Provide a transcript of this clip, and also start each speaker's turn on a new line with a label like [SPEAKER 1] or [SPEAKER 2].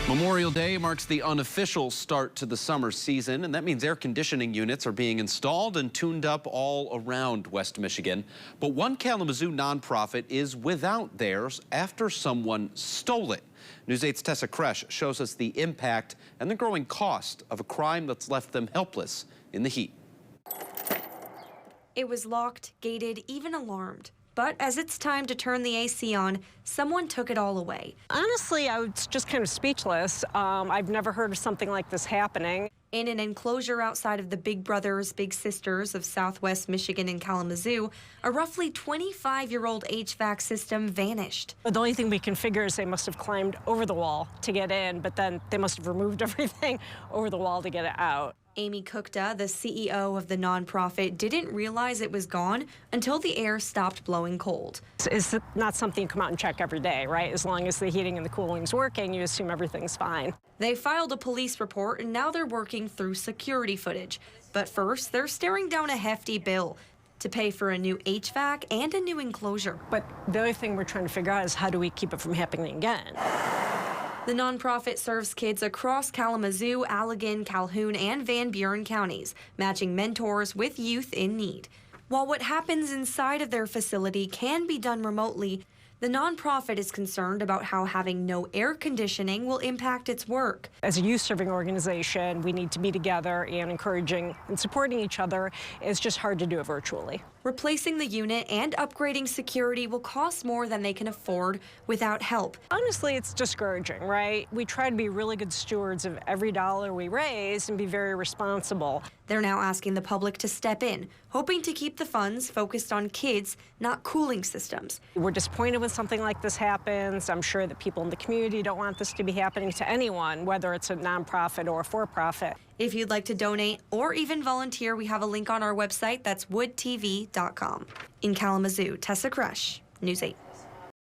[SPEAKER 1] Memorial Day marks the unofficial start to the summer season, and that means air conditioning units are being installed and tuned up all around West Michigan. But one Kalamazoo nonprofit is without theirs after someone stole it. News 8's Tessa Kresh shows us the impact and the growing cost of a crime that's left them helpless in the heat.
[SPEAKER 2] It was locked, gated, even alarmed. But as it's time to turn the AC on, someone took it all away.
[SPEAKER 3] Honestly, I was just kind of speechless. I've never heard of something like this happening.
[SPEAKER 2] In an enclosure outside of the Big Brothers, Big Sisters of Southwest Michigan and Kalamazoo, a roughly 25-year-old HVAC system vanished.
[SPEAKER 3] The only thing we can figure is they must have climbed over the wall to get in, but then they must have removed everything over the wall to get it out.
[SPEAKER 2] Amy Kukta, the CEO of the nonprofit, didn't realize it was gone until the air stopped blowing cold.
[SPEAKER 3] It's not something you come out and check every day, right? As long as the heating and the cooling's working, you assume everything's fine.
[SPEAKER 2] They filed a police report, and now they're working through security footage. But first, they're staring down a hefty bill to pay for a new HVAC and a new enclosure.
[SPEAKER 3] But the other thing we're trying to figure out is how do we keep it from happening again?
[SPEAKER 2] The nonprofit serves kids across Kalamazoo, Allegan, Calhoun, and Van Buren counties, matching mentors with youth in need. While what happens inside of their facility can be done remotely, the nonprofit is concerned about how having no air conditioning will impact its work.
[SPEAKER 3] As a youth-serving organization, we need to be together, and encouraging and supporting each other is just hard to do it virtually.
[SPEAKER 2] Replacing the unit and upgrading security will cost more than they can afford without help.
[SPEAKER 3] Honestly, it's discouraging, right? We try to be really good stewards of every dollar we raise and be very responsible.
[SPEAKER 2] They're now asking the public to step in, hoping to keep the funds focused on kids, not cooling systems.
[SPEAKER 3] We're disappointed when something like this happens. I'm sure that people in the community don't want this to be happening to anyone, whether it's a nonprofit or a for-profit.
[SPEAKER 2] If you'd like to donate or even volunteer, we have a link on our website. That's woodtv.com. In Kalamazoo, Tessa Kresh, News 8.